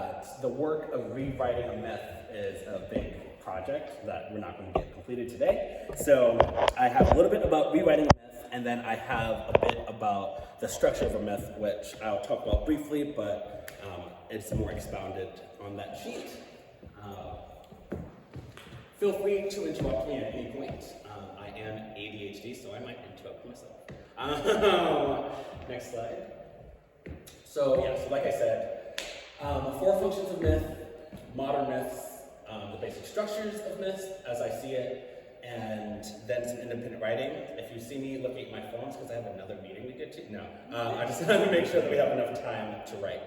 that the work of rewriting a myth is a big project that we're not going to get completed today. So I have a little bit about rewriting a myth, and then I have a bit about the structure of a myth, which I'll talk about briefly, but it's more expounded on that sheet. Feel free to interrupt me at any point. I am ADHD, so I might interrupt myself. Next slide. So like I said, 4 functions of myth, modern myths, the basic structures of myths as I see it, and then some independent writing. If you see me looking at my phones because I have another meeting to get to, no. I just have to make sure that we have enough time to write.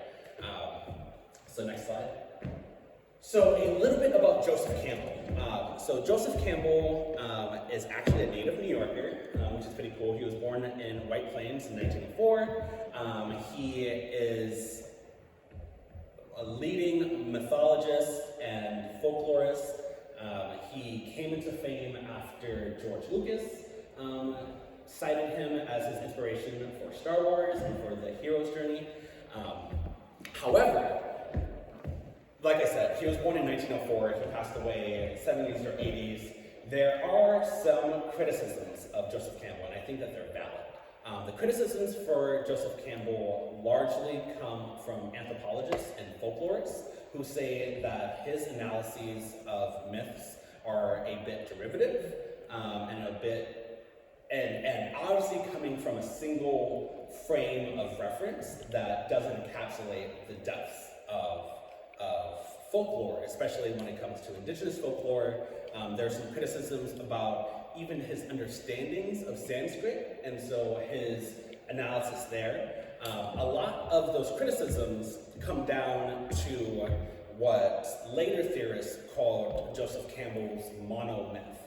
So next slide. So a little bit about Joseph Campbell. So Joseph Campbell is actually a native New Yorker, which is pretty cool. He was born in White Plains in 1904. He is a leading mythologist and folklorist. He came into fame after George Lucas cited him as his inspiration for Star Wars and for the hero's journey. However, like I said, he was born in 1904, he passed away in the 70s or 80s. There are some criticisms of Joseph Campbell, and I think that they're valid. The criticisms for Joseph Campbell largely come from anthropologists and folklorists who say that his analyses of myths are a bit derivative and obviously coming from a single frame of reference that doesn't encapsulate the depths of folklore, especially when it comes to indigenous folklore. There's some criticisms about even his understandings of Sanskrit, and so his analysis there. A lot of those criticisms come down to what later theorists called Joseph Campbell's monomyth.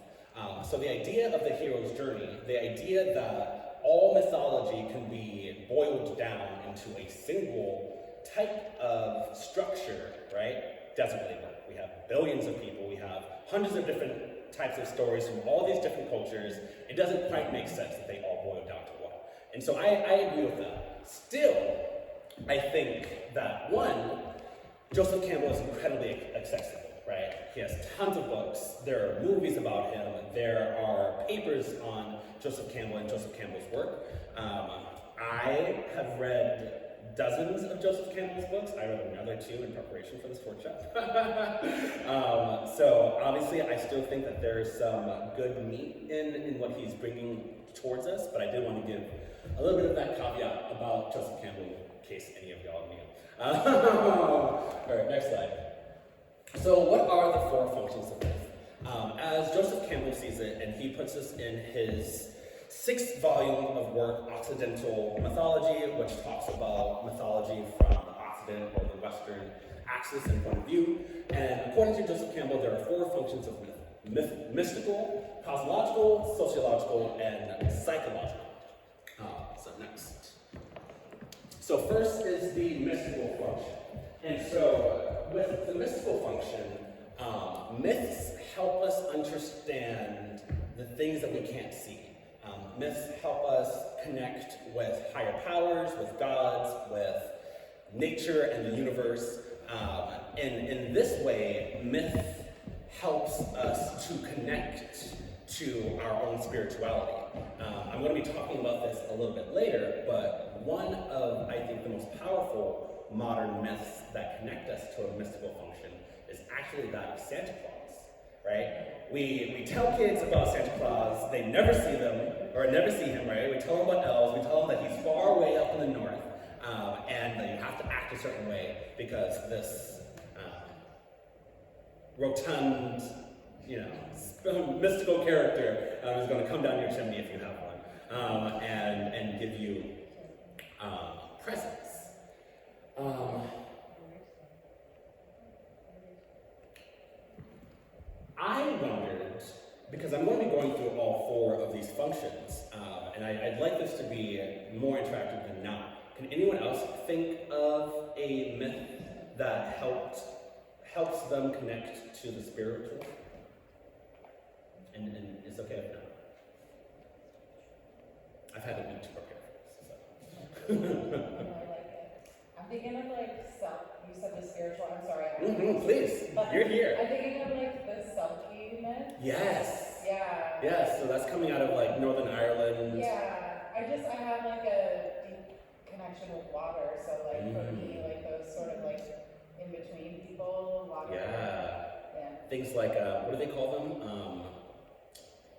So the idea of the hero's journey, the idea that all mythology can be boiled down into a single type of structure, right, doesn't really work. We have billions of people, we have hundreds of different types of stories from all these different cultures. It doesn't quite make sense that they all boil down to one. And so I agree with that. Still, I think that one, Joseph Campbell is incredibly accessible, right? He has tons of books, there are movies about him, there are papers on Joseph Campbell and Joseph Campbell's work. I have read dozens of Joseph Campbell's books. I read another 2 in preparation for this workshop. So obviously I still think that there's some good meat in what he's bringing towards us, but I did want to give a little bit of that caveat about Joseph Campbell in case any of y'all knew. All right, next slide. So what are the 4 functions of myth? As Joseph Campbell sees it, and he puts this in his 6th volume of work, Occidental Mythology, which talks about mythology from the Occident or the Western axis and point of view. And according to Joseph Campbell, there are 4 functions of myth: mystical, cosmological, sociological, and psychological. So next. So first is the mystical function. And so with the mystical function, myths help us understand the things that we can't see. Myths help us connect with higher powers, with gods, with nature and the universe. And in this way, myth helps us to connect to our own spirituality. I'm going to be talking about this a little bit later, but one of, I think, the most powerful modern myths that connect us to a mystical function is actually that of Santa Claus, right? We tell kids about Santa Claus, they never see them, or never see him, right? We tell them about elves, we tell them that he's far away up in the north, and that you have to act a certain way because this rotund, mystical character is going to come down your chimney if you have one, and give you presents. I wondered, because I'm going to be going through all 4 of these functions, and I'd like this to be more interactive than not. Can anyone else think of a myth that helps them connect to the spiritual? And it's okay if not. I've had a week to prepare for this. So. I'm thinking of you said the spiritual, I'm sorry. Please, you're here. I'm thinking of like the Selkie myth. Yes. Yeah. Yes, so that's coming out of like Northern Ireland. Yeah, I have like a deep connection with water, so like for me, like those sort of like in between people, water. Yeah. Yeah. Things like, what do they call them?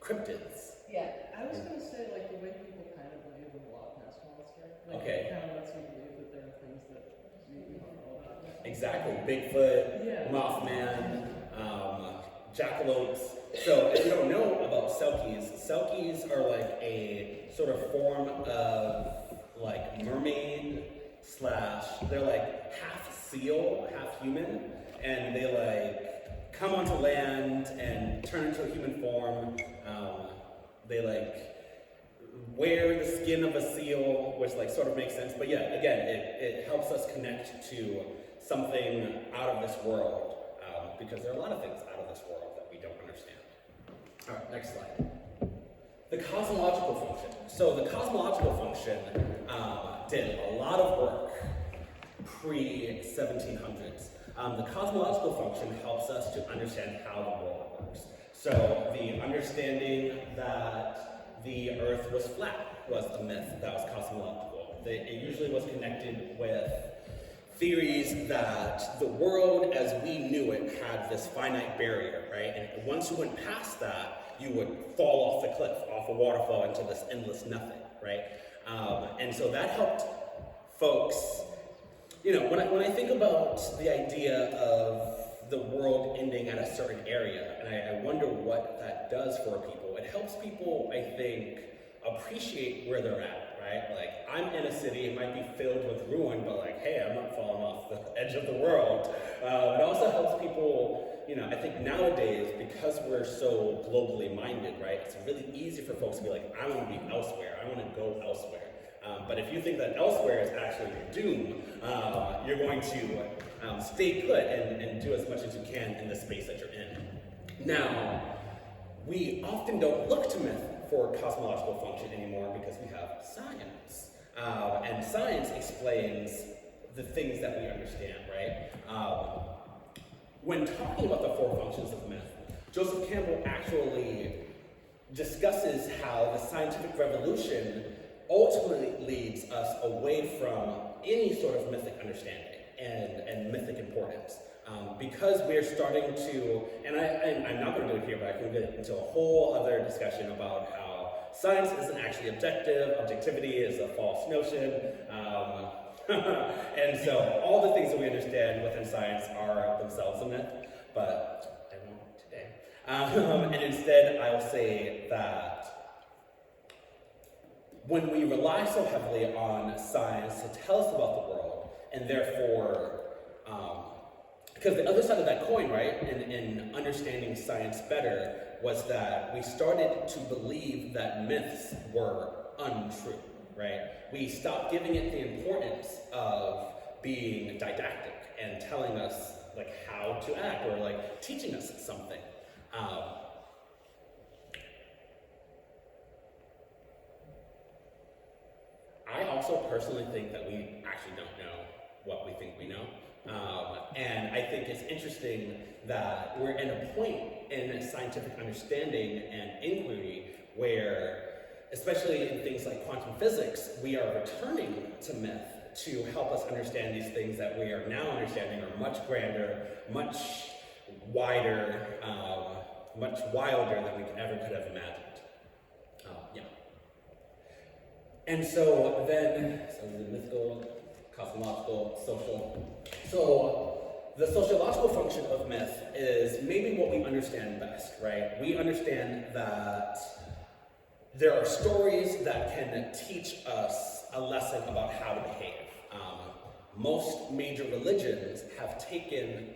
Cryptids. Yeah. I was going to say like the way people kind of believe in the Loch Ness Monster. Like, Okay. It kind of lets you believe that there are things that you don't know about. Exactly. Bigfoot, Yeah. Mothman, jackalopes. So if you don't know about Selkies are like a sort of form of like mermaid slash, they're like half seal, half human, and they like come onto land and turn into a human form. They like wear the skin of a seal, which like sort of makes sense. But yeah, again, it helps us connect to something out of this world, because there are a lot of things out of this world that we don't understand. All right, next slide. The cosmological function. So the cosmological function did a lot of work pre-1700s. The cosmological function helps us to understand how the world works. So the understanding that the Earth was flat was a myth that was cosmological. It usually was connected with theories that the world as we knew it had this finite barrier, right? And once you went past that, you would fall off the cliff, off a waterfall into this endless nothing, right? And so that helped folks, you know, when I think about the idea of the world ending at a certain area, and I wonder what that does for people, it helps people, I think, appreciate where they're at, right? Like, I'm in a city, it might be filled with ruin, but like, hey, I'm not falling off the edge of the world. It also helps people, you know, I think nowadays, because we're so globally minded, right, it's really easy for folks to be like, I want to be elsewhere, I want to go elsewhere. But if you think that elsewhere is actually your doom, you're going to stay put and do as much as you can in the space that you're in. Now, we often don't look to myth for cosmological function anymore because we have science. And science explains the things that we understand, right? When talking about the four functions of myth, Joseph Campbell actually discusses how the scientific revolution ultimately leads us away from any sort of mythic understanding and mythic importance. Because we're starting to, and I'm not going to do it here, but I can get into a whole other discussion about how science isn't actually objective, objectivity is a false notion, and so all the things that we understand within science are themselves a myth, but I won't today. And instead, I'll say that when we rely so heavily on science to tell us about the world, and therefore, because the other side of that coin, right, in understanding science better, was that we started to believe that myths were untrue, right? We stopped giving it the importance of being didactic and telling us like how to act or like teaching us something. I also personally think that we actually don't know what we think we know. And I think it's interesting that we're at a point in scientific understanding and inquiry where, especially in things like quantum physics, we are returning to myth to help us understand these things that we are now understanding are much grander, much wider, much wilder than we ever could have imagined. And so then, the mythical, cosmological, social. So the sociological function of myth is maybe what we understand best, right? We understand that there are stories that can teach us a lesson about how to behave. Most major religions have taken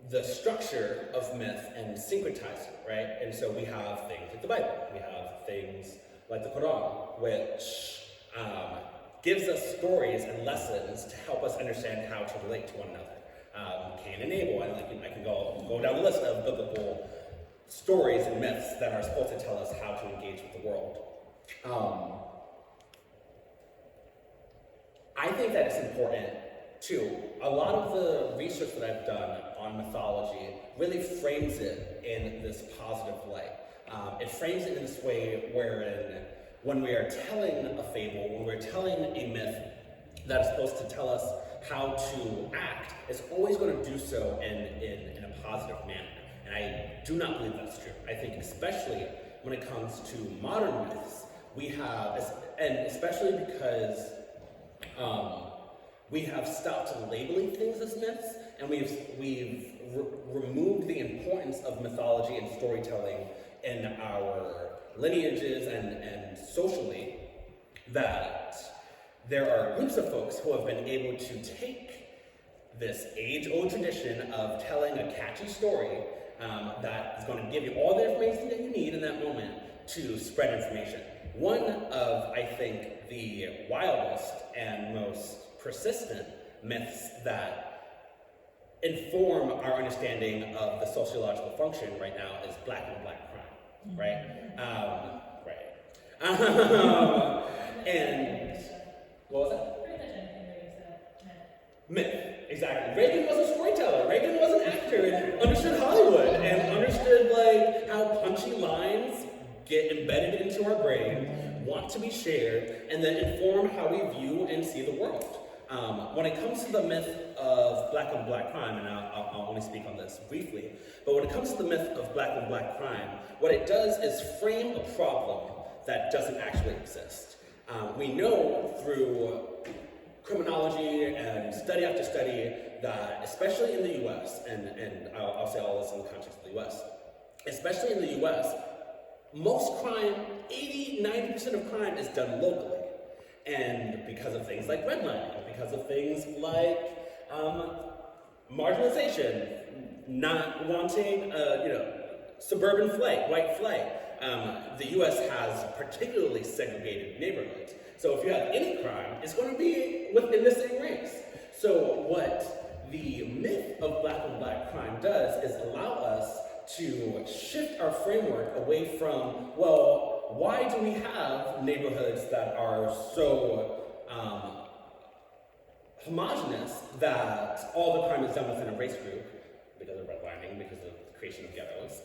the structure of myth and syncretized it, right? And so we have things like the Bible, we have things like the Quran, which gives us stories and lessons to help us understand how to relate to one another. Cain and Abel, and I can go down the list of biblical stories and myths that are supposed to tell us how to engage with the world. I think that it's important too, a lot of the research that I've done on mythology really frames it in this positive light. It frames it in this way wherein when we are telling a fable, when we're telling a myth that is supposed to tell us how to act, it's always going to do so in a positive manner. And I do not believe that's true. I think especially when it comes to modern myths, we have, and especially because we have stopped labeling things as myths, and we've removed the importance of mythology and storytelling in our lineages and socially, that there are groups of folks who have been able to take this age-old tradition of telling a catchy story that is going to give you all the information that you need in that moment to spread information. One of, I think, the wildest and most persistent myths that inform our understanding of the sociological function right now is black on black crime, right? And what was that? Myth, exactly. Reagan was a storyteller. Reagan was an actor and understood Hollywood and understood like how punchy lines get embedded into our brain, want to be shared, and then inform how we view and see the world. When it comes to the myth of black on black crime, and I'll only speak on this briefly, but when it comes to the myth of black on black crime, what it does is frame a problem that doesn't actually exist. We know through criminology and study after study that, especially in the US, and I'll say all this in the context of the US, especially in the US, most crime, 80-90% of crime is done locally. And because of things like redlining, because of things like marginalization, not wanting, suburban flight, white flight. The US has particularly segregated neighborhoods. So if you have any crime, it's going to be within the same race. So what the myth of black on black crime does is allow us to shift our framework away from, well, why do we have neighborhoods that are so homogenous that all the crime is done within a race group because of redlining, because of the creation of ghettos,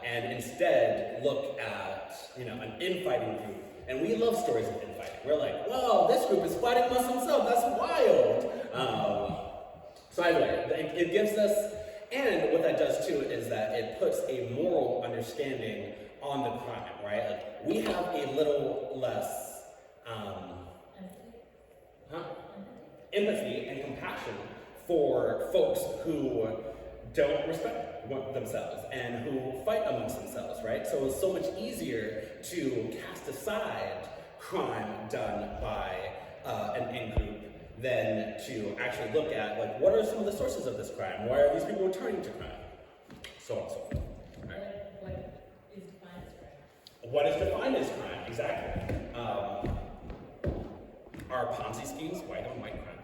and instead look at an infighting group. And we love stories of infighting. We're like, whoa, this group is fighting amongst themselves. That's wild. So anyway, it gives us, and what that does too is that it puts a moral understanding on the crime, right? Like, we have a little less empathy and compassion for folks who don't respect themselves and who fight amongst themselves, right? So it's so much easier to cast aside crime done by an in-group than to actually look at, like, what are some of the sources of this crime? Why are these people returning to crime? So on and so forth. What is defined as crime? Exactly. Are Ponzi schemes white on white crime?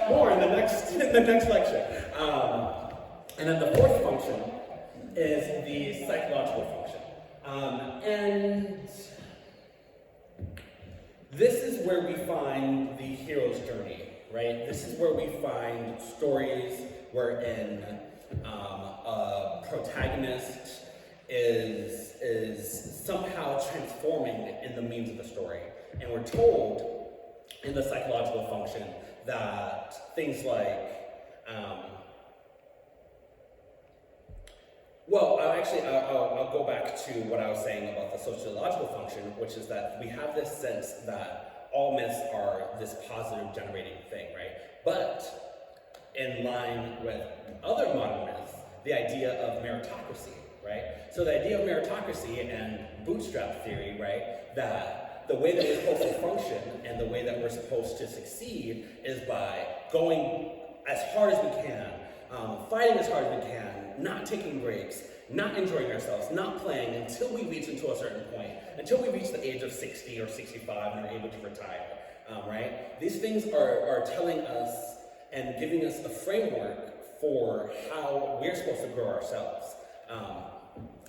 More in the next lecture. And then the fourth function is the psychological function. And this is where we find the hero's journey, right? This is where we find stories wherein a protagonist is somehow transforming in the means of the story. And we're told in the psychological function that things like, I'll go back to what I was saying about the sociological function, which is that we have this sense that all myths are this positive generating thing, right? But in line with other modern myths, the idea of meritocracy, right? So the idea of meritocracy and bootstrap theory, right, that the way that we're supposed to function and the way that we're supposed to succeed is by going as hard as we can, fighting as hard as we can, not taking breaks, not enjoying ourselves, not playing until we reach into a certain point, until we reach the age of 60 or 65 and are able to retire, right? These things are telling us and giving us a framework for how we're supposed to grow ourselves.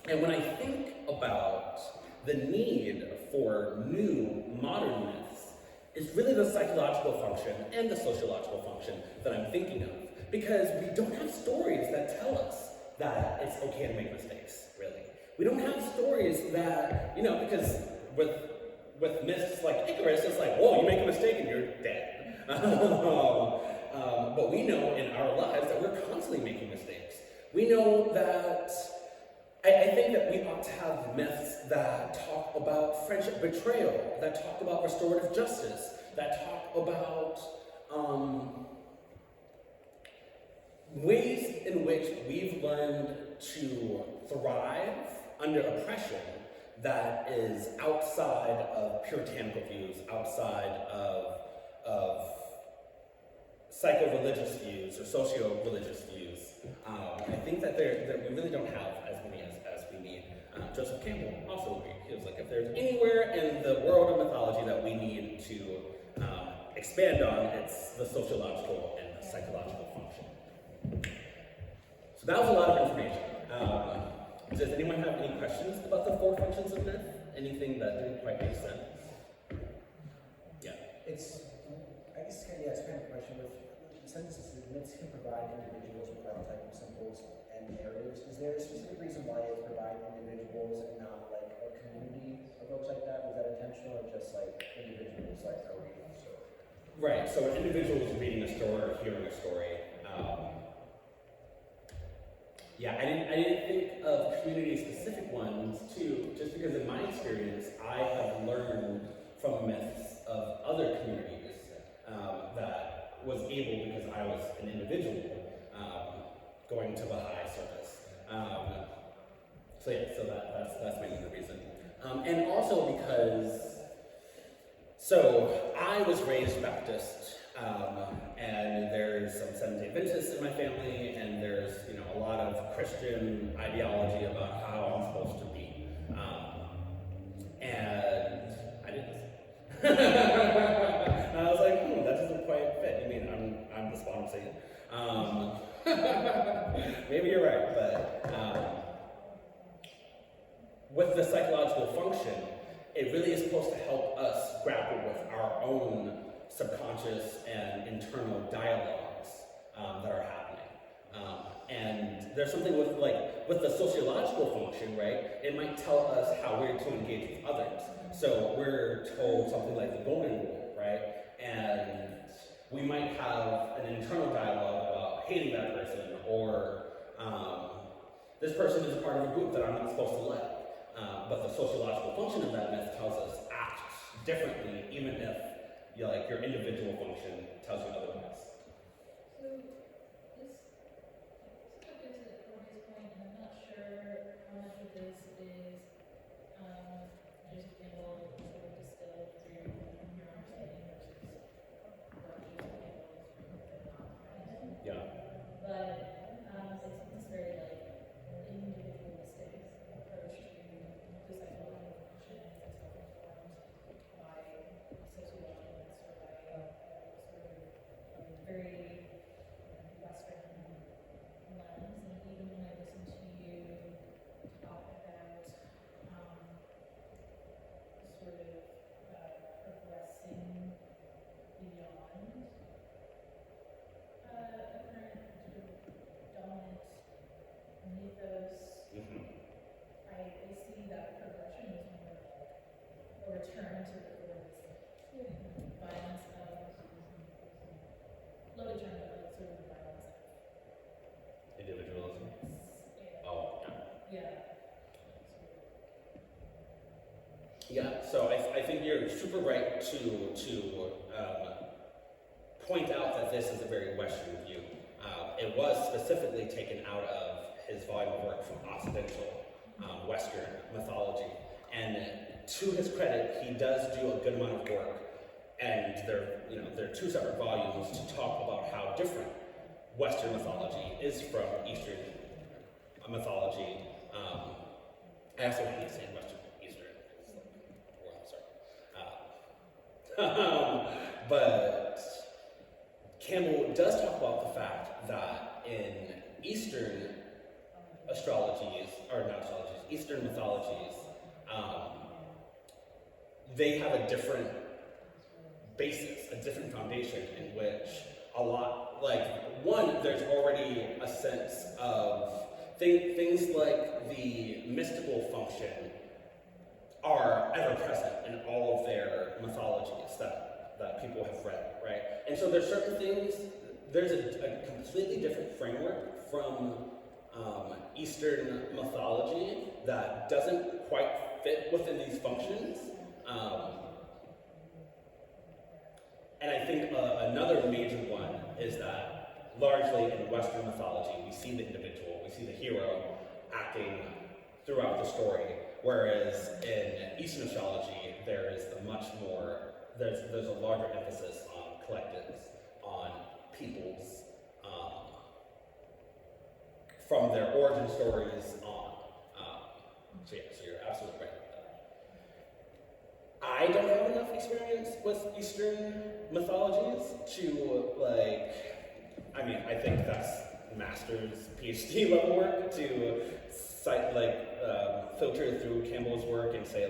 And when I think about the need for new modern myths, is really the psychological function and the sociological function that I'm thinking of. Because we don't have stories that tell us that it's okay to make mistakes, really. We don't have stories that, because with myths like Icarus, it's like, whoa, you make a mistake and you're dead. But we know in our lives that we're constantly making mistakes. We know that, I think that we ought to have myths that talk about friendship betrayal, that talk about restorative justice, that talk about ways in which we've learned to thrive under oppression that is outside of puritanical views, outside of psycho-religious views or socio-religious views. I think that we really don't have as many as we need. Joseph Campbell also agreed. He was like, if there's anywhere in the world of mythology that we need to expand on, it's the sociological and the psychological function. So that was a lot of information. Does anyone have any questions about the 4 functions of myth? Anything that didn't quite make sense? Yeah. It's kind of a question with, since myths can provide individuals with archetypal symbols and narratives, is there a specific reason why it's providing individuals and not like a community of folks like that? Was that intentional or just like individuals like are reading a story? Right, so an individual is reading a story or hearing a story. Yeah, I didn't think of community-specific ones too, just because in my experience, I have learned from myths of other communities that was able, because I was an individual going to Baha'i service. So that's mainly the reason. And also because, so I was raised Baptist, and there's some Seventh-day Adventists in my family, and there's a lot of Christian ideology about how I'm supposed to be, and I didn't. And I was like, that doesn't quite fit. You mean I'm the spawn of Satan? Maybe you're right, but with the psychological function, it really is supposed to help us grapple with our own subconscious and internal dialogues that are happening. And there's something with the sociological function, right? It might tell us how we're to engage with others. So we're told something like the golden rule, right? And we might have an internal dialogue about hating that person, or this person is a part of a group that I'm not supposed to like. But the sociological function of that myth tells us act differently, even if your individual function tells you otherwise. So this sort of gets at Jorge's point, and I'm not sure how much of this is Joseph Campbell sort of distilled through your understanding versus what Joseph Campbell is not. Yeah. But it's very individualistic approach to the psychological function and self-informed by sociologists or by sort of very Western lens. And even when I listen to you talk about sort of progressing beyond a current sort of dominant mythos, I see that progression as more a return to the violence of, low term, but sort of the violence of Individualism. myths. Oh, yeah. Yeah. Yeah, so I think you're super right to point out that this is a very Western view. It was specifically taken out of his volume of work from Occidental Western mythology. And to his credit, he does do a good amount of work. And there are 2 separate volumes to talk about how different Western mythology is from Eastern mythology. I also hate saying Western, Eastern. Sorry. But Campbell does talk about the fact that in Eastern Eastern mythologies, they have a different basis, a different foundation in which a lot, like, one, there's already a sense of things like the mystical function are ever present in all of their mythologies that people have read, right? And so there's certain things, there's a completely different framework from Eastern mythology that doesn't quite fit within these functions. And I think another major one is that largely in Western mythology, we see the individual, we see the hero acting throughout the story, whereas in Eastern astrology, there is there's a larger emphasis on collectives, on peoples, from their origin stories on. So you're absolutely right about that. I don't have enough experience with Eastern mythologies to, I think that's master's PhD level work to filter through Campbell's work and say,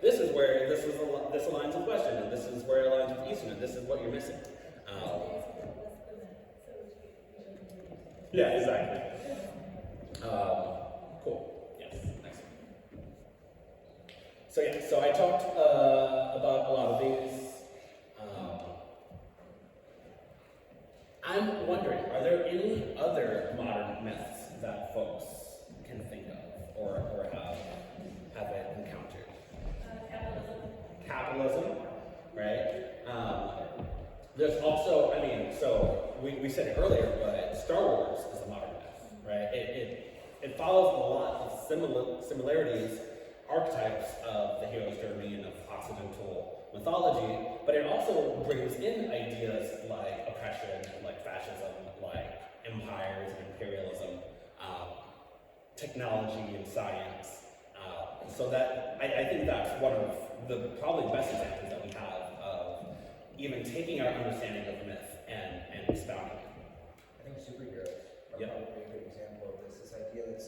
this is where this aligns with Western, and this is where it aligns with Eastern, and this is what you're missing. Yeah, exactly. Cool. Yes. Next. So I talked about a lot of these. I'm wondering, are there any other modern myths that folks can think of or have encountered? Capitalism, right? There's also, so we said it earlier, but Star Wars is a modern myth, right? It follows a lot of similarities, archetypes of the hero's journey and of Occidental mythology, but it also brings in ideas like oppression, like fascism, like empires and imperialism, technology and science. So that I think that's one of the probably best examples that we have of even taking our understanding of myth and expounding it. I think superheroes are Yep. probably a good example of this idea that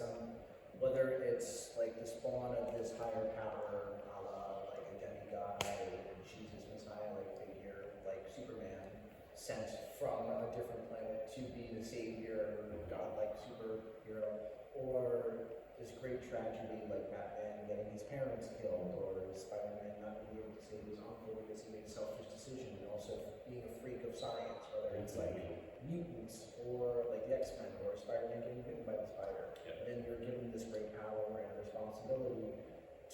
whether it's like the spawn of this higher power, a la like a demigod or Jesus Messiah like figure, like Superman, sent from a different planet to be the savior, godlike superhero, or this great tragedy like Batman getting his parents killed, or Spider-Man not being able to save his uncle because he made a selfish decision, and also being a freak of science, whether it's like mutants or like the X-Men or Spider-Man getting bitten by the spider. Yep. And then you're given this great power and responsibility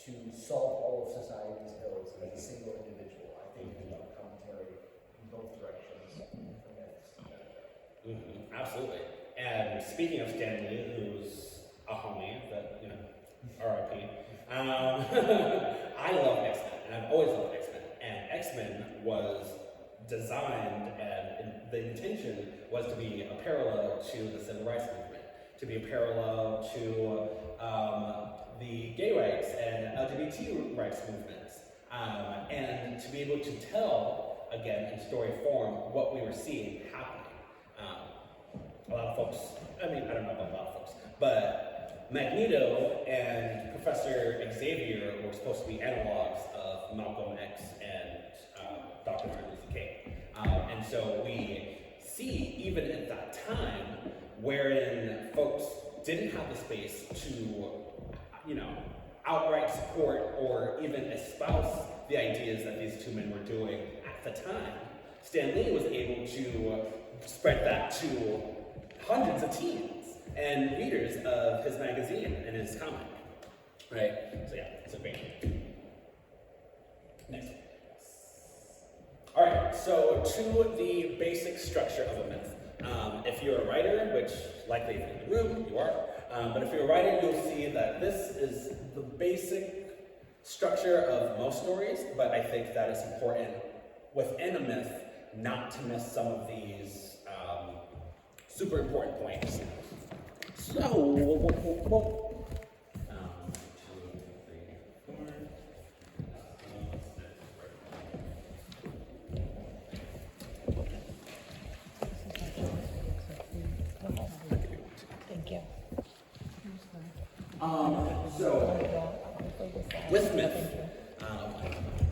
to solve all of society's ills as a single individual. I think there's a commentary in both directions for myths. Absolutely. And speaking of Stan Lee, who's a homie, that, R.I.P. I love X-Men, and I've always loved X-Men. And X-Men was designed, and the intention was to be a parallel to the civil rights movement, to be a parallel to the gay rights and LGBT rights movements, and to be able to tell, again, in story form, what we were seeing happening. A lot of folks, I don't know about a lot of folks, but Magneto and Professor Xavier were supposed to be analogs of Malcolm X and Dr. Martin Luther King. And so we see, even at that time, wherein folks didn't have the space to, outright support or even espouse the ideas that these two men were doing at the time, Stan Lee was able to spread that to hundreds of teens and readers of his magazine and his comic, right? So yeah, it's a great thing. Next. All right, so to the basic structure of a myth. If you're a writer, which likely if you're in the room, you are, but if you're a writer, you'll see that this is the basic structure of most stories, but I think that it's important within a myth not to miss some of these super important points. So, 1, 2, 3, 4. Thank you. So, with myth,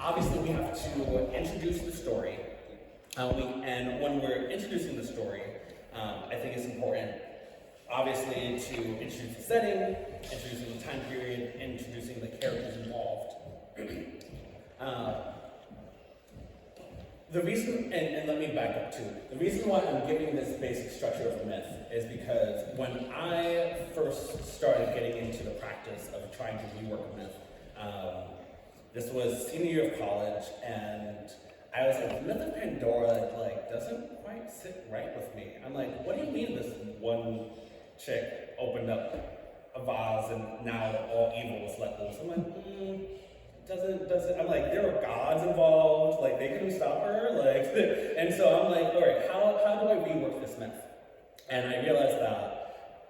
obviously we have to introduce the story. And when we're introducing the story, I think it's important, obviously, to introduce the setting, introducing the time period, introducing the characters involved. The reason, and let me back up too, the reason why I'm giving this basic structure of the myth is because when I first started getting into the practice of trying to rework a myth, this was senior year of college, and I was like, the myth of Pandora doesn't quite sit right with me. I'm like, what do you mean this one chick opened up a vase and now all evil was let loose? I'm like, doesn't, I'm like, there were gods involved, they couldn't stop her, and so I'm like, all right, how do I rework this myth? And I realized that,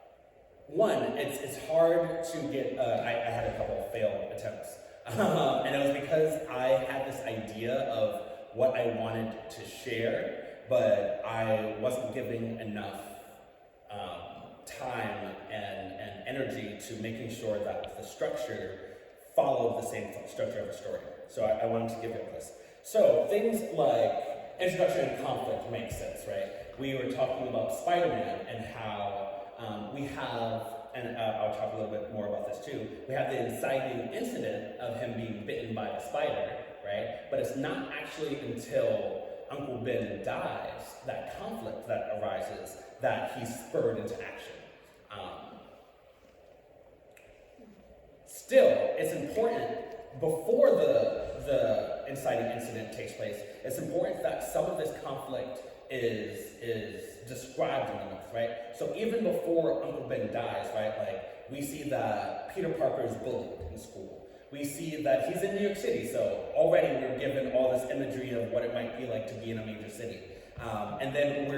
one, it's hard to get, I had a couple of failed attempts, and it was because I had this idea of what I wanted to share, but I wasn't giving enough time and energy to making sure that the structure followed the same structure of the story. So I wanted to give it this. So things like introduction and conflict make sense, right? We were talking about Spider-Man and how we have, and I'll talk a little bit more about this too, we have the inciting incident of him being bitten by a spider, right? But it's not actually until Uncle Ben dies, that conflict that arises, that he's spurred into action. Still, it's important, before the inciting incident takes place, it's important that some of this conflict is described in the myth, right? So even before Uncle Ben dies, right, we see that Peter Parker is bullied in school. We see that he's in New York City, so already we're given all this imagery of what it might be like to be in a major city. And then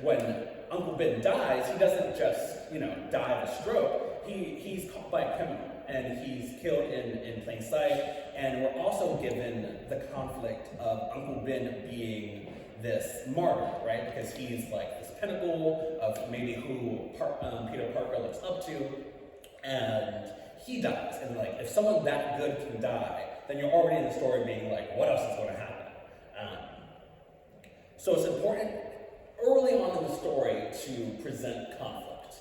when Uncle Ben dies, he doesn't just, die of a stroke. He's caught by a criminal, and he's killed in plain sight. And we're also given the conflict of Uncle Ben being this martyr, right? Because he's this pinnacle of maybe who Peter Parker looks up to, and he dies. And if someone that good can die, then you're already in the story being what else is going to happen? So it's important early on in the story to present conflict.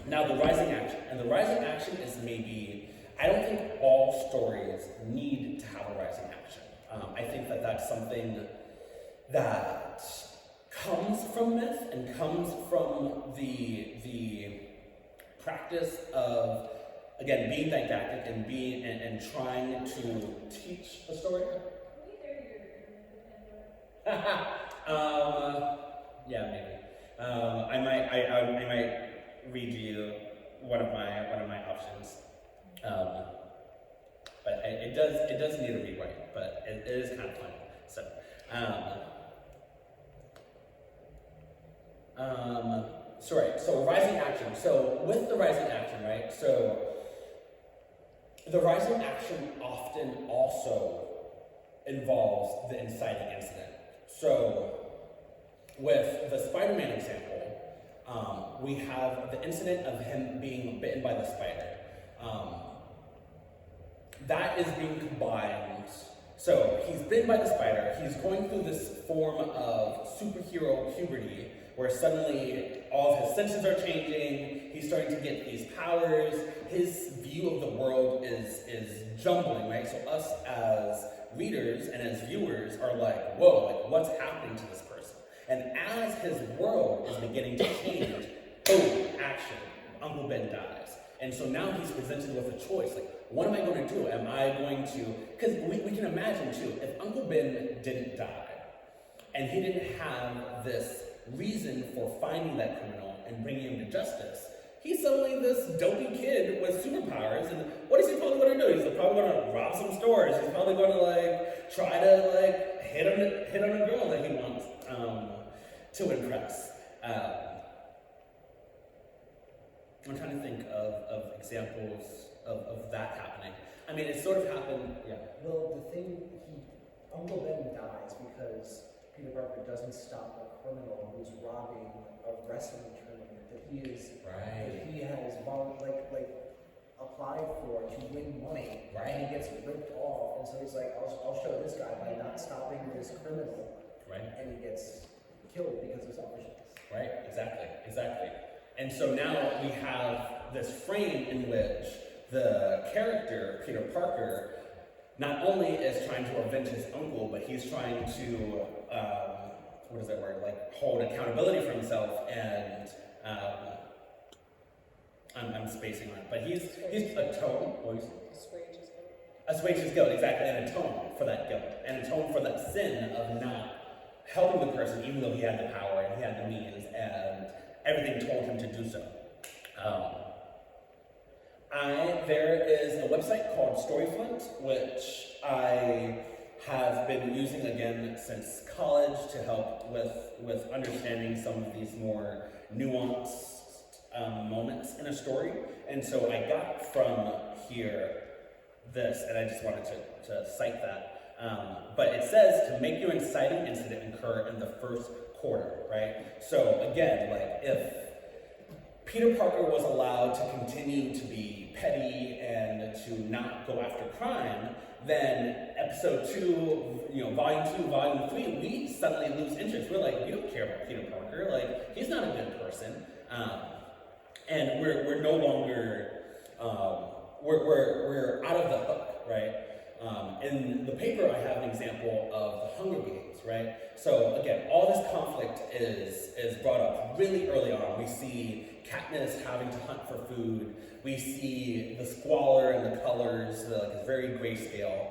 Now the rising action, and the rising action is maybe, I don't think all stories need to have a rising action. I think that that's something that comes from myth and comes from the practice of, again, being didactic and trying to teach a story. Yeah, maybe. I might read you one of my options. But it does need a rewrite, but it is kind of fun. So, so rising action. So with the rising action, right? So the rising action often also involves the inciting incident. So with the Spider-Man example, we have the incident of him being bitten by the spider. That is being combined. So he's bitten by the spider. He's going through this form of superhero puberty, where suddenly all of his senses are changing. He's starting to get these powers. His view of the world is jumbling, right? So us as readers and as viewers are like, whoa, what's happening to this person? And as his world is beginning to change, boom, action. Uncle Ben dies. And so now he's presented with a choice. What am I going to do? Am I going to... Because we can imagine, too, if Uncle Ben didn't die, and he didn't have this reason for finding that criminal and bringing him to justice, he's suddenly this dopey kid with superpowers, and what is he probably going to do? He's probably going to rob some stores. He's probably going to, try to, hit on a girl that he wants to impress. I'm trying to think of examples of that happening. I mean, it sort of happened, yeah. Well, the thing, Uncle Ben dies because Peter Parker doesn't stop a criminal who's robbing a wrestling tournament that he is, Right. that he has, applied for to win money, Right. and he gets ripped off, and so he's like, I'll show this guy by not stopping this criminal, Right. and he gets killed because of selfishness. Right, exactly. And so now we have this frame in which the character, Peter Parker, not only is trying to avenge his uncle, but he's trying to, what is that word, like hold accountability for himself and, I'm spacing on it, but he's atone, assuage his guilt, exactly, and atone for that guilt, and atone for that sin of not helping the person, even though he had the power and he had the means, and everything told him to do so. There is a website called Storyfront, which I have been using again since college to help with understanding some of these more nuanced moments in a story. And so I got from here this, and I just wanted to cite that. But it says to make your inciting incident occur in the first quarter, right? So again, like if Peter Parker was allowed to continue to be petty and to not go after crime, then episode 2, volume 2, volume 3, we suddenly lose interest. We're like, we don't care about Peter Parker. Like, he's not a good person. And we're no longer, we're out of the hook, right? In the paper, I have an example of the Hunger Games, right? So again, all this conflict is brought up really early on. We see Katniss having to hunt for food. We see the squalor and the colors, it's very grayscale.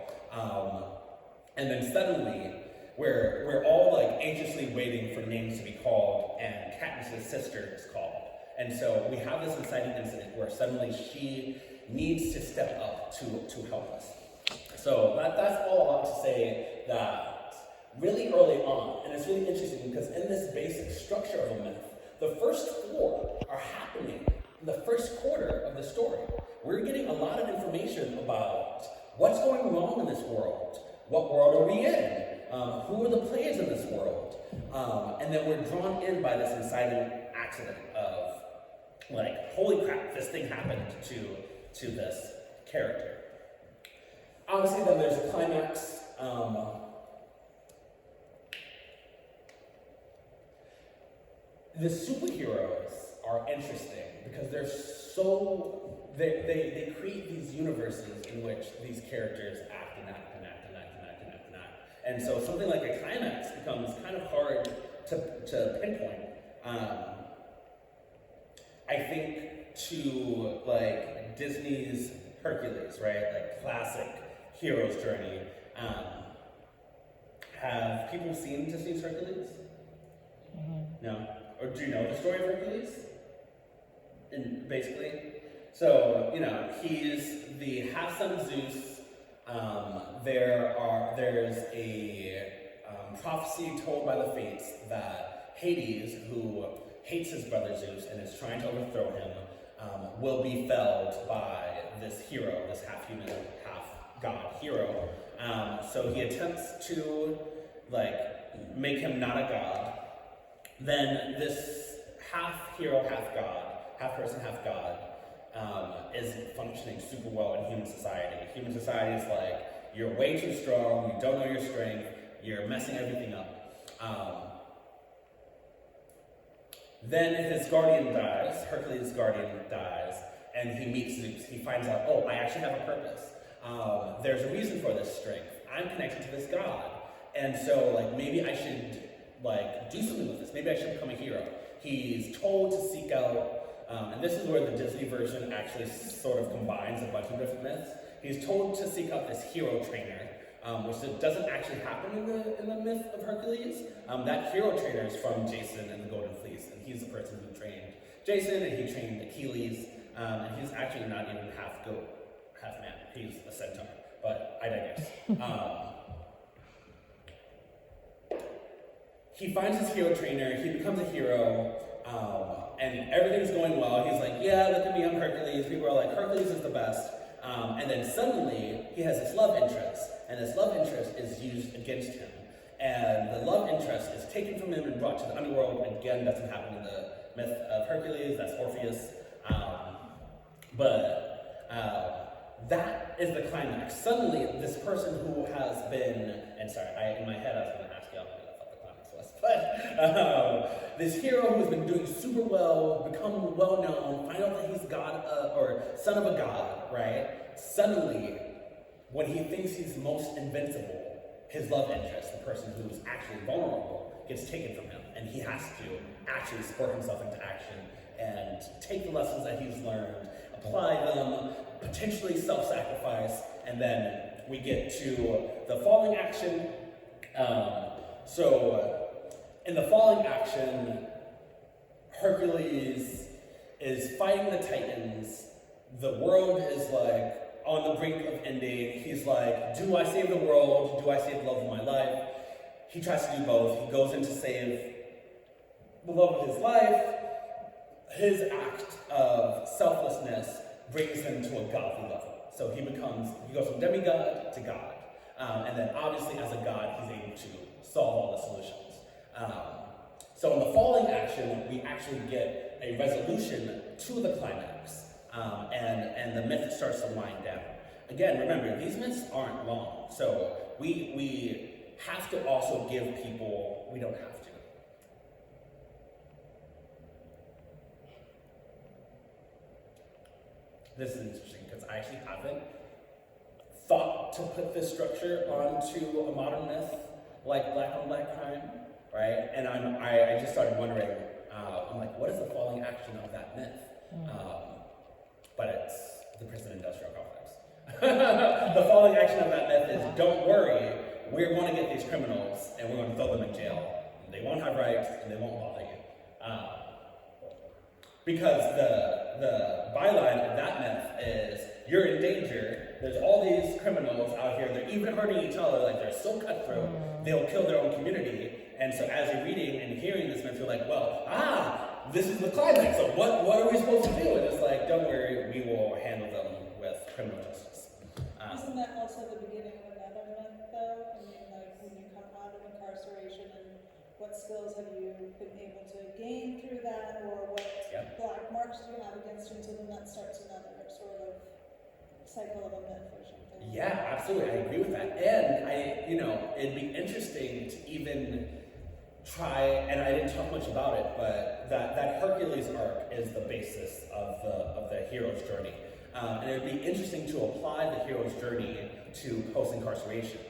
And then suddenly, we're all like anxiously waiting for names to be called, and Katniss's sister is called. And so we have this inciting incident where suddenly she needs to step up to help us. So that's all I have to say, that really early on, and it's really interesting because in this basic structure of a myth, the first 4 are happening in the first quarter of the story. We're getting a lot of information about what's going wrong in this world, what world are we in, who are the players in this world, and then we're drawn in by this inciting accident of, like, holy crap, this thing happened to this character. Obviously, then there's a climax. The superheroes are interesting because they're they create these universes in which these characters act and act and act and act and act and act and act. And so something like a climax becomes kind of hard to pinpoint. I think to like Disney's Hercules, right? Like classic hero's journey. Have people seen Disney's Hercules? No? Or do you know the story of Hercules? And basically, so he's the half son of Zeus. There's a prophecy told by the fates that Hades, who hates his brother Zeus and is trying to overthrow him, will be felled by this hero, this half human, half god hero. So he attempts to make him not a god. Then this half hero, half god, half person, half god, is functioning super well in human society. Human society is like, you're way too strong, you don't know your strength, you're messing everything up. Then his guardian dies, Hercules' guardian dies, and he meets Zeus. He finds out, oh, I actually have a purpose. There's a reason for this strength. I'm connected to this god. And so, maybe I should, do something with this. Maybe I should become a hero. He's told to seek out, and this is where the Disney version actually sort of combines a bunch of different myths. He's told to seek out this hero trainer, which doesn't actually happen in the myth of Hercules. That hero trainer is from Jason and the Golden Fleece, and he's the person who trained Jason, and he trained Achilles, and he's actually not even half goat, half man. He's a centaur, but I digress. He finds his hero trainer, he becomes a hero, and everything's going well. He's like, yeah, look at me, I'm Hercules. People are like, Hercules is the best. And then suddenly, he has this love interest, and this love interest is used against him. And the love interest is taken from him and brought to the underworld. Again, doesn't happen in the myth of Hercules, that's Orpheus. But That is the climax. Suddenly, this person who has been, and sorry, in my head I was going to ask y'all what I thought the climax was, but this hero who's been doing super well, become well known, find out that he's God, or son of a god, right? Suddenly, when he thinks he's most invincible, his love interest, the person who's actually vulnerable, gets taken from him, and he has to actually spur himself into action and take the lessons that he's learned, apply them, potentially self-sacrifice, and then we get to the falling action. So in the falling action, Hercules is fighting the Titans. The world is like on the brink of ending. He's like, do I save the world? Do I save the love of my life? He tries to do both. He goes in to save the love of his life. His act of selflessness brings him to a godly level. So he goes from demigod to God. And then obviously as a god, he's able to solve all the solutions. So in the falling action, we actually get a resolution to the climax. And the myth starts to wind down. Again, remember, these myths aren't long. So we have to also give people, we don't have to. This is interesting because I actually haven't thought to put this structure onto a modern myth like black on black crime, right? And I just started wondering, I'm like, what is the falling action of that myth? But it's the prison industrial complex. The falling action of that myth is, don't worry, we're going to get these criminals and we're going to throw them in jail. They won't have rights and they won't bother you. Because the byline of that myth is, you're in danger, there's all these criminals out here, they're even hurting each other, like they're so cutthroat, they'll kill their own community. And so as you're reading and hearing this myth, you're like, well, this is the climax, so what are we supposed to do? And it's like, don't worry, we will handle them with criminal justice. Isn't that also the beginning of another myth, though? I mean, like, when you come out of incarceration, and what skills have you been able to gain through that, or what black marks do you have against you, so then that starts another sort of cycle of a myth or something. Yeah, absolutely, I agree with that. And it'd be interesting to even try, and I didn't talk much about it, but that Hercules arc is the basis of the hero's journey. And it would be interesting to apply the hero's journey to post-incarceration.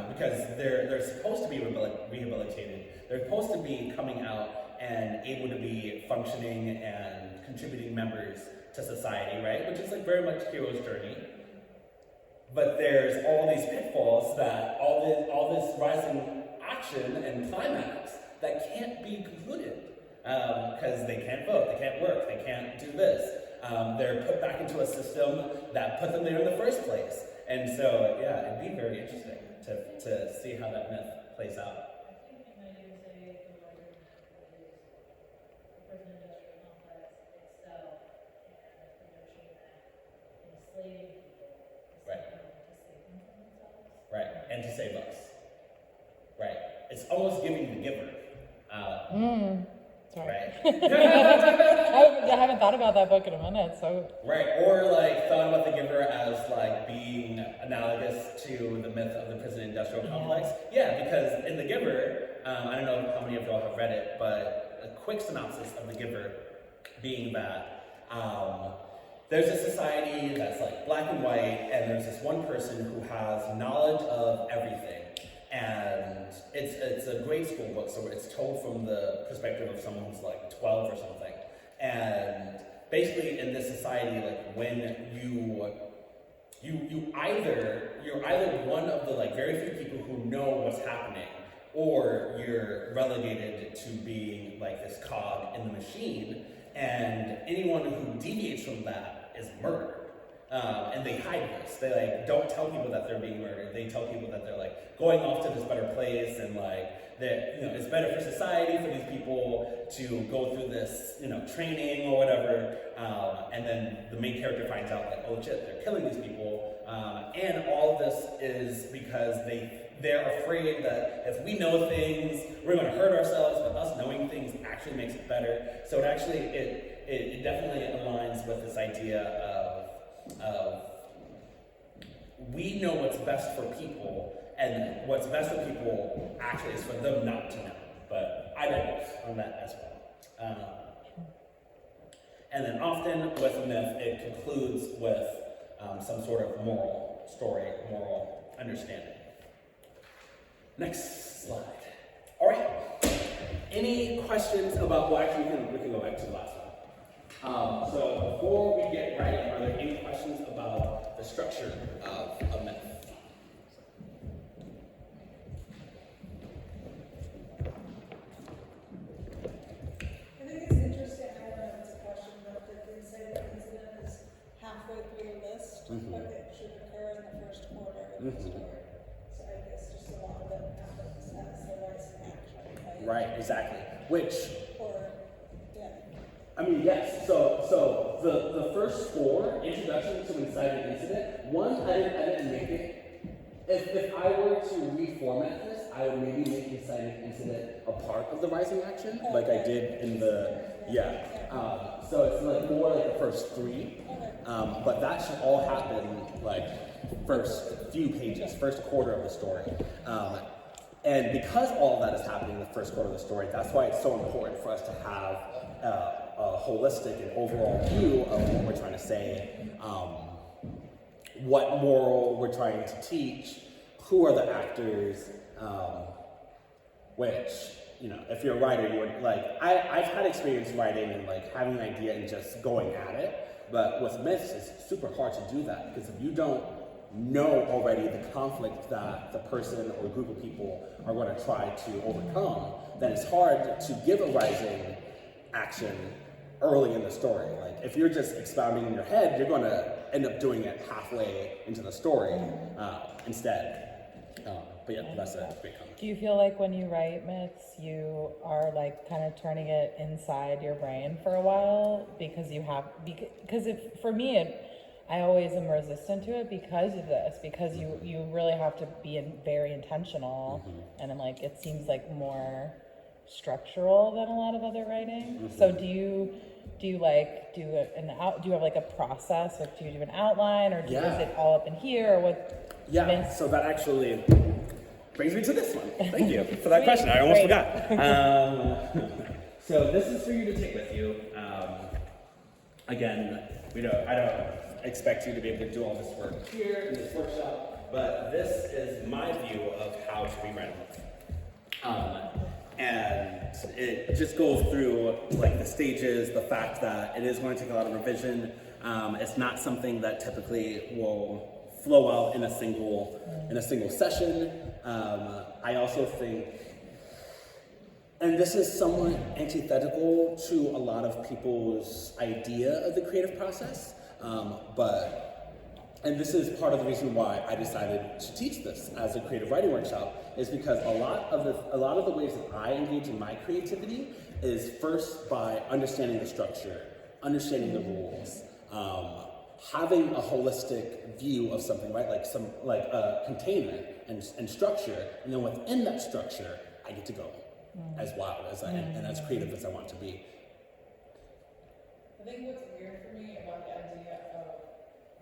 Because they're supposed to be rehabilitated. They're supposed to be coming out and able to be functioning and contributing members to society, right? Which is like very much hero's journey. But there's all these pitfalls that all this rising action and climax that can't be concluded because they can't vote, they can't work, they can't do this. They're put back into a system that put them there in the first place. And so, yeah, it'd be very interesting to see how that myth plays out. I think it might even say the larger myth is the prison industrial complex itself and the notion that enslaving people is Right. to save them from themselves. Right, and to save us. Right. It's almost giving the giver. Sorry. Right. I haven't thought about that book in a minute, so. Right, or like thought about the giver as like being analogous to the myth of the prison industrial complex. Yeah, because in the giver, I don't know how many of y'all have read it, but a quick synopsis of the giver being that there's a society that's like black and white, and there's this one person who has knowledge of everything. And it's a grade school book, so it's told from the perspective of someone who's like 12 or something. And basically in this society, like when you're either one of the like very few people who know what's happening, or you're relegated to being like this cog in the machine, and anyone who deviates from that is murdered. And they hide this. They like don't tell people that they're being murdered. They tell people that they're like going off to this better place, and like that it's better for society for these people to go through this training or whatever. And then the main character finds out like, oh shit, they're killing these people. And all of this is because they're afraid that if we know things, we're going to hurt ourselves. But us knowing things actually makes it better. So it definitely aligns with this idea of we know what's best for people, and what's best for people actually is for them not to know. But I digress on that as well. And then often with a myth, it concludes with some sort of moral story, moral understanding. Next slide. All right. Any questions about, well, actually, we can go back to the last one. So before we get right, are there any questions about the structure of a myth? I think it's interesting, I don't know if it's a question, but that they say that incident is halfway through the list, but it should occur in the first quarter of the story. So I guess just a lot of it happens as the rising action. Right, exactly. Which, Or, yeah. I mean, yes. So the first four, introduction to inciting incident, one, I didn't make it. If I were to reformat this, I would maybe make inciting incident a part of the rising action, like I did in the, so it's like more like the first three, but that should all happen like first few pages, first quarter of the story. And because all of that is happening in the first quarter of the story, that's why it's so important for us to have a holistic and overall view of what we're trying to say, what moral we're trying to teach, who are the actors, which, you know, if you're a writer, you would, like, I've had experience writing and, like, having an idea and just going at it, but with myths, it's super hard to do that, because if you don't know already the conflict that the person or group of people are going to try to overcome, then it's hard to give a rising action early in the story. Like, if you're just expounding in your head, you're going to end up doing it halfway into the story instead. But yeah, that's a great comment. Do you feel like when you write myths, you are like kind of turning it inside your brain for a while because for me, I always am resistant to it because of this, because you really have to be very intentional, and then, like, it seems like more structural than a lot of other writing. So do you you have like a process? Like, do you do an outline, or is it all up in here, or what? Yeah, so that actually brings me to this one. Thank you for that question. I almost forgot. So this is for you to take with you. Again, I don't expect you to be able to do all this work here in this workshop, but this is my view of how to rewrite a book. And it just goes through like the stages, the fact that it is going to take a lot of revision. It's not something that typically will flow out in a single session. I also think, and this is somewhat antithetical to a lot of people's idea of the creative process, and this is part of the reason why I decided to teach this as a creative writing workshop, is because a lot of the ways that I engage in my creativity is first by understanding the structure, understanding the rules, having a holistic view of something, right? Like a container and structure, and then within that structure, I get to go as wild as and as creative as I want to be. I think what's weird for me about the idea of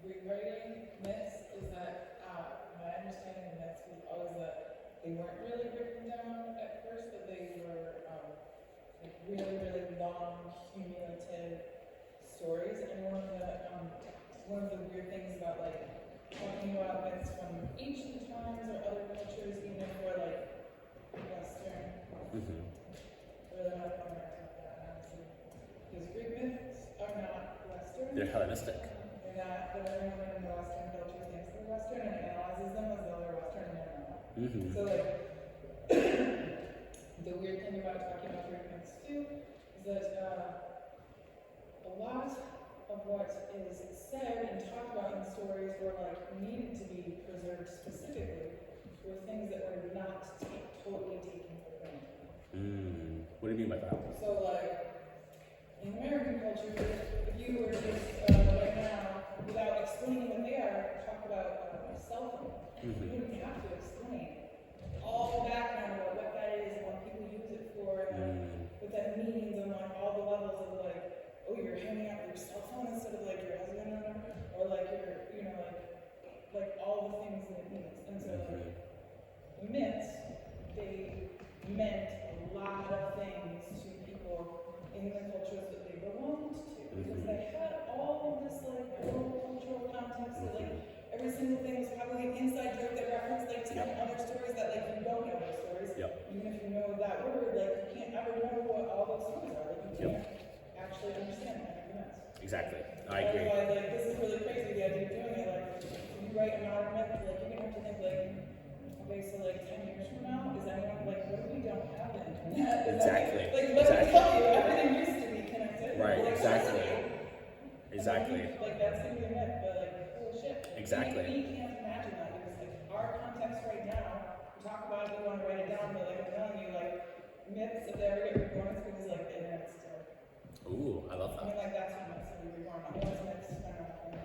rewriting myths is that my understanding of myths was always that they weren't really written down at first, but they were like really, really long, cumulative stories. And one of the weird things about like talking about myths from ancient times or other cultures, even if we're like Western, really not going to talk about that, honestly, because Greek myths are not Western. They're Hellenistic. But everyone in the Western culture thinks they're Western and analyzes them as though they're Western, and they're not. So like, the weird thing about talking about Greek myths too is that a lot of what is said and talked about in stories were like needed to be preserved specifically were things that were not totally taken for granted. What do you mean by that? So like, in American culture, if you were just right now, without explaining what they are, talk about a cell phone, you wouldn't have to explain all the background about what that is and what people use it for, and what that means, and like all the levels of like, oh, you're hanging out with your cell phone instead of like your husband, or like you're myths, they meant a lot of things to people in the cultures that they belonged to. Because they had all of this like cultural context, that like every single thing was probably an inside joke that referenced like 10 other stories that like you don't know those stories. Even if you know that word, like you can't ever know what all those stories are. Like you can't actually understand that myths. Exactly. I agree. That's why like this is really crazy, the idea of doing it. Like if you write a modern myth, like you're gonna have to think like, okay, so like 10 years from now, is anyone like, what if we don't have the internet? Exactly. Like let me tell you, everything used to be connected. Right, Like, exactly. Exactly. Like that's gonna be a myth, but like holy shit. Exactly. We can't imagine that because like our context right now, we talk about it, we want to write it down, but like I'm telling you, like myths, if they ever get reborn, it's because like the internet's still. Ooh, I love I mean that. like that's when myths will be reborn. Otherwise myths, I don't know.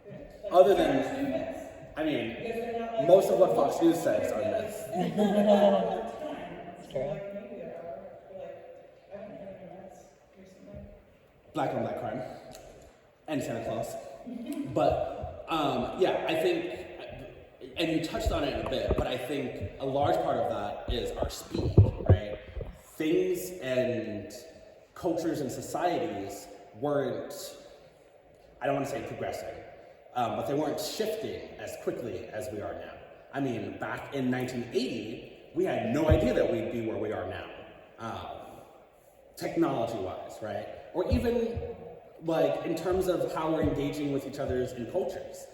Like, Other than- there's new myths. I mean, Because they're not like most of what Fox News says are yeah, myths. like, all the time. True. Like maybe there are, but like I haven't heard any myths recently. Black on black crime and Santa Claus. But yeah, I think, and you touched on it a bit, but I think a large part of that is our speed, right? Things and cultures and societies weren't, I don't want to say progressing, but they weren't shifting as quickly as we are now. I mean, back in 1980, we had no idea that we'd be where we are now, technology-wise, right? Or even like in terms of how we're engaging with each other's in cultures.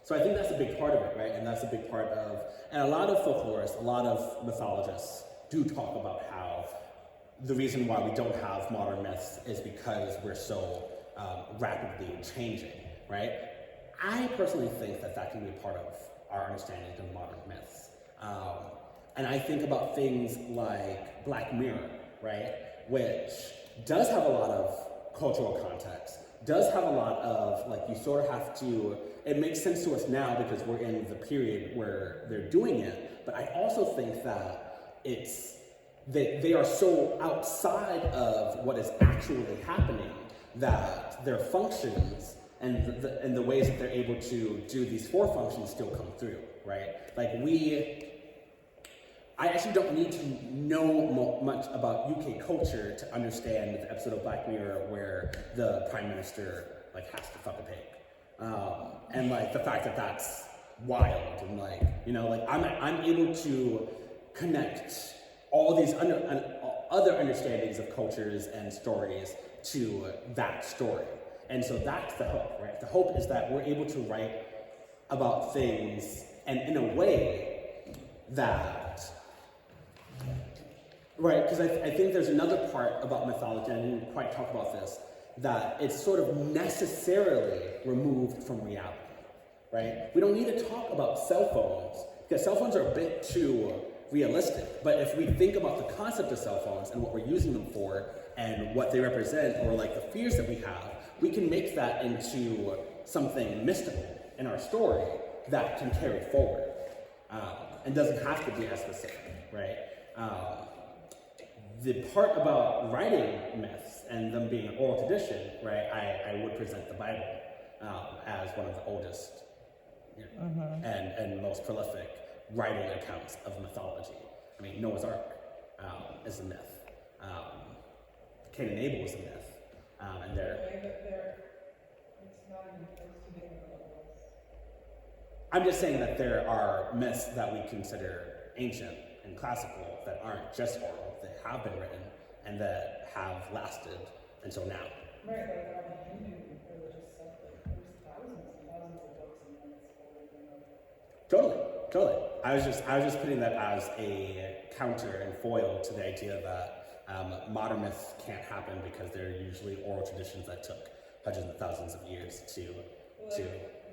So I think that's a big part of it, right? And that's a big part of, and a lot of folklorists, a lot of mythologists do talk about how the reason why we don't have modern myths is because we're so rapidly changing, right? I personally think that that can be a part of our understanding of modern myths. And I think about things like Black Mirror, right? Which does have a lot of cultural context, does have a lot of, like, you sort of have to, it makes sense to us now because we're in the period where they're doing it, but I also think that they are so outside of what is actually happening that their functions and the ways that they're able to do these four functions still come through, right? Like I actually don't need to know much about UK culture to understand the episode of Black Mirror where the Prime Minister like has to fuck a pig, and like the fact that that's wild and like, you know, like I'm able to connect all these other understandings of cultures and stories to that story, and so that's the hope, right? The hope is that we're able to write about things and in a way that. Right, because I think there's another part about mythology, and I didn't quite talk about this, that it's sort of necessarily removed from reality, right? We don't need to talk about cell phones, because cell phones are a bit too realistic. But if we think about the concept of cell phones and what we're using them for, and what they represent, or like the fears that we have, we can make that into something mystical in our story that can carry forward, and doesn't have to be as specific, right? The part about writing myths and them being an oral tradition, right, I would present the Bible as one of the oldest and most prolific writing accounts of mythology. I mean, Noah's Ark is a myth. Cain and Abel is a myth. And they're... It's not even close to being what it was. I'm just saying that there are myths that we consider ancient and classical that aren't just oral, that have been written and that have lasted until now. Right, like on the Hindu religious stuff, like there's thousands and thousands of books and myths older than that. Totally. I was just putting that as a counter and foil to the idea that modern myths can't happen because they're usually oral traditions that took hundreds of thousands of years to. The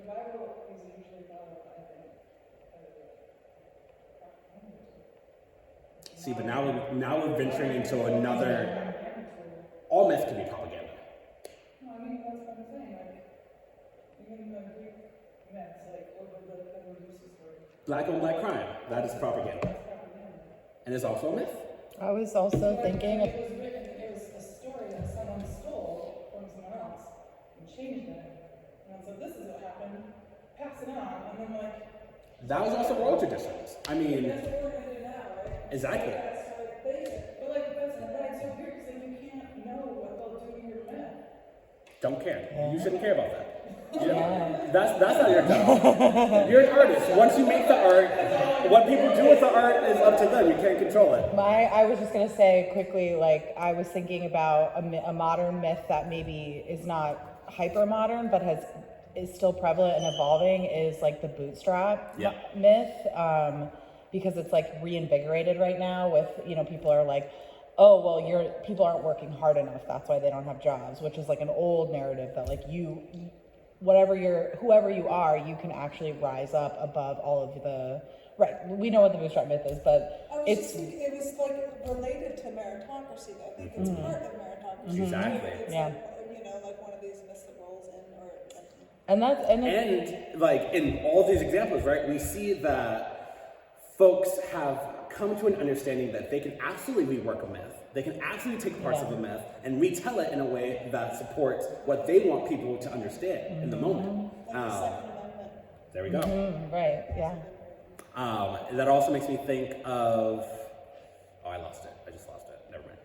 Bible is usually followed by See, but now we're venturing into another. All myth can be propaganda. No, I mean that's what I'm saying. Like even the Greek myths, like over the Medusa story. Black on black crime. That is propaganda. That's propaganda. And it's also a myth. I was also thinking. It was written. It was a story that someone stole from someone else and changed it. And so this is what happened. Pass it on, and then like. That was also oral traditions. I mean, That's what we're gonna do now, right? exactly. Yeah, so like basic, but like, that's so weird, because then you can't know what they'll do in your myth. Don't care. You shouldn't care about that. Yeah. That's not your job. You're an artist. Once you make the art, what people do with the art is up to them. You can't control it. I was just gonna say quickly, like I was thinking about a modern myth that maybe is not hyper modern, but is still prevalent and evolving, is like the bootstrap myth, because it's like reinvigorated right now with, you know, people are like, oh, well, people aren't working hard enough, that's why they don't have jobs, which is like an old narrative that like whoever you are, you can actually rise up above all of the, right, we know what the bootstrap myth is, but I was just thinking, it was like related to meritocracy, though. I think it's part of meritocracy. Exactly. It's Yeah. like, you know, like one of these myths that rolls in, or And like in all these examples, right, we see that folks have come to an understanding that they can absolutely rework a myth. They can actually take parts of a myth and retell it in a way that supports what they want people to understand in the moment. like the Second Amendment. There we go. right, yeah. That also makes me think of, I lost it. I just lost it. Never mind.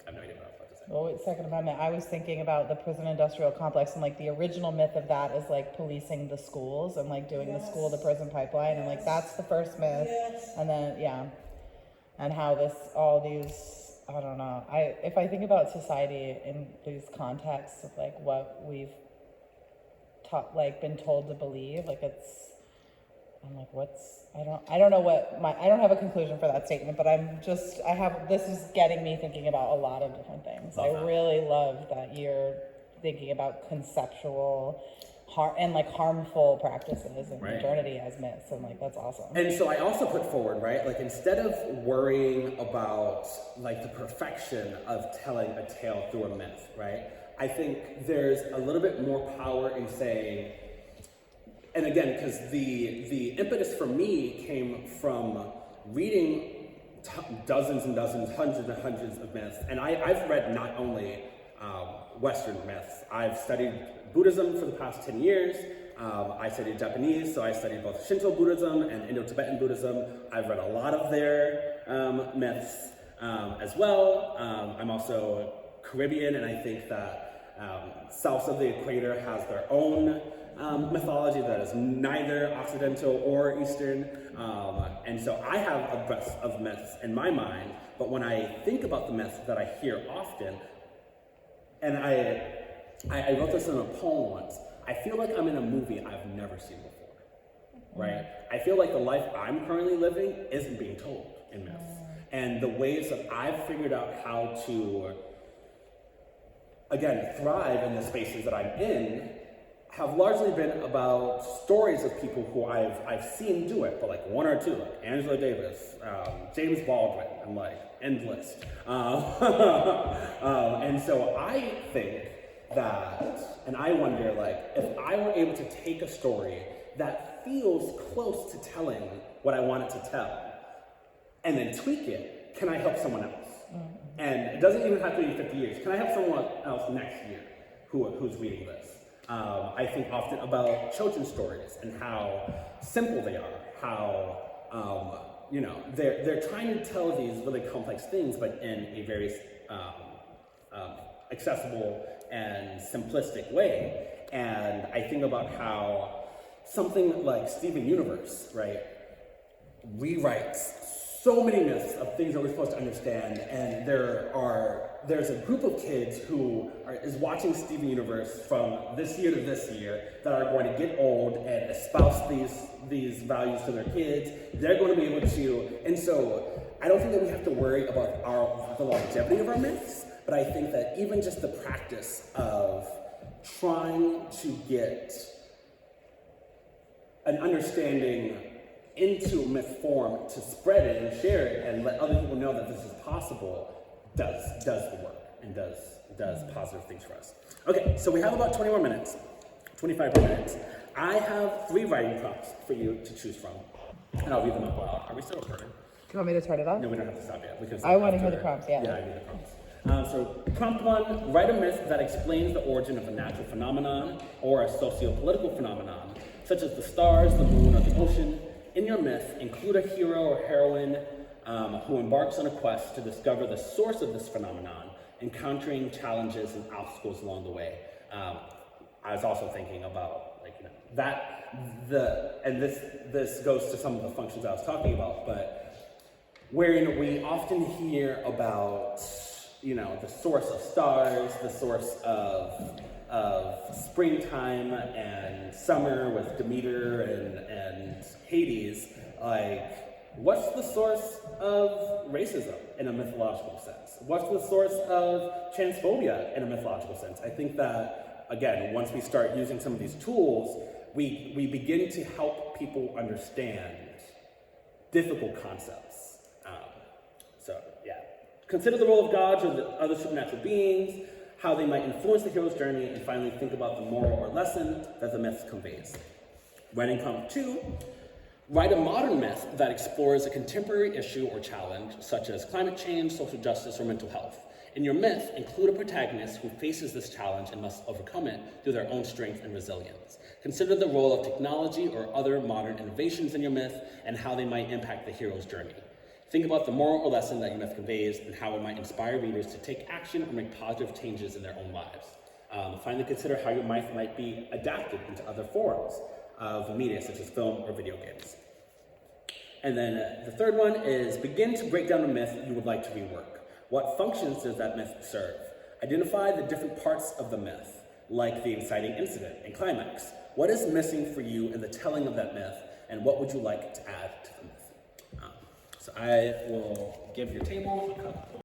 I have no idea what I was about to say. Well, with Second Amendment, I was thinking about the prison industrial complex, and like the original myth of that is like policing the schools and like doing the school to prison pipeline, and like that's the first myth. Yes. And then and how all these, I don't know. If I think about society in these contexts of like what we've been told to believe, like I'm like, I don't know what I don't have a conclusion for that statement, but this is getting me thinking about a lot of different things. I really love that you're thinking about conceptual harmful practices and modernity as myths, and like that's awesome. And so I also put forward, right, like instead of worrying about like the perfection of telling a tale through a myth, right, I think there's a little bit more power in saying, and again, because the impetus for me came from reading dozens and dozens, hundreds and hundreds of myths, and I've read not only Western myths. I've studied Buddhism for the past 10 years. I studied Japanese, so I studied both Shinto Buddhism and Indo-Tibetan Buddhism. I've read a lot of their myths as well. I'm also Caribbean, and I think that south of the equator has their own mythology that is neither Occidental or Eastern. And so I have a breadth of myths in my mind, but when I think about the myths that I hear often, and I wrote this in a poem once, I feel like I'm in a movie I've never seen before, right? I feel like the life I'm currently living isn't being told in myths. And the ways that I've figured out how to, again, thrive in the spaces that I'm in have largely been about stories of people who I've seen do it, but like one or two, like Angela Davis, James Baldwin, and like endless. And so I think that, and I wonder, like, if I were able to take a story that feels close to telling what I want it to tell, and then tweak it, can I help someone else? And it doesn't even have to be 50 years. Can I help someone else next year who's reading this? I think often about children's stories and how simple they are, how they're trying to tell these really complex things, but in a very accessible and simplistic way. And I think about how something like Steven Universe, right, rewrites so many myths of things that we're supposed to understand, and there's a group of kids who is watching Steven Universe from this year to this year that are going to get old and espouse these values to their kids. They're going to be able to, and so I don't think that we have to worry about the longevity of our myths, but I think that even just the practice of trying to get an understanding into myth form, to spread it and share it and let other people know that this is possible, does the work and does positive things for us. Okay, so we have about 25 minutes. I have 3 writing prompts for you to choose from, and I'll read them out loud. Are we still recording? Do you want me to turn it off? No, we don't have to stop yet. We can stop I want to hear after. the prompts, yeah. Yeah, I need the prompts. So prompt 1, write a myth that explains the origin of a natural phenomenon or a socio-political phenomenon, such as the stars, the moon, or the ocean. In your myth, include a hero or heroine who embarks on a quest to discover the source of this phenomenon, encountering challenges and obstacles along the way. I was also thinking about this goes to some of the functions I was talking about, but wherein we often hear about the source of stars, the source of springtime and summer with Demeter and Hades, what's the source of racism in a mythological sense? What's the source of transphobia in a mythological sense? I think that, again, once we start using some of these tools, we begin to help people understand difficult concepts. Consider the role of gods or the other supernatural beings, how they might influence the hero's journey, and finally think about the moral or lesson that the myth conveys. Writing prompt 2, write a modern myth that explores a contemporary issue or challenge, such as climate change, social justice, or mental health. In your myth, include a protagonist who faces this challenge and must overcome it through their own strength and resilience. Consider the role of technology or other modern innovations in your myth and how they might impact the hero's journey. Think about the moral or lesson that your myth conveys and how it might inspire readers to take action or make positive changes in their own lives. Finally, consider how your myth might be adapted into other forms of media, such as film or video games. And then the third one is begin to break down a myth you would like to rework. What functions does that myth serve? Identify the different parts of the myth, like the inciting incident and climax. What is missing for you in the telling of that myth, and what would you like to add to the myth? So I will give your table a couple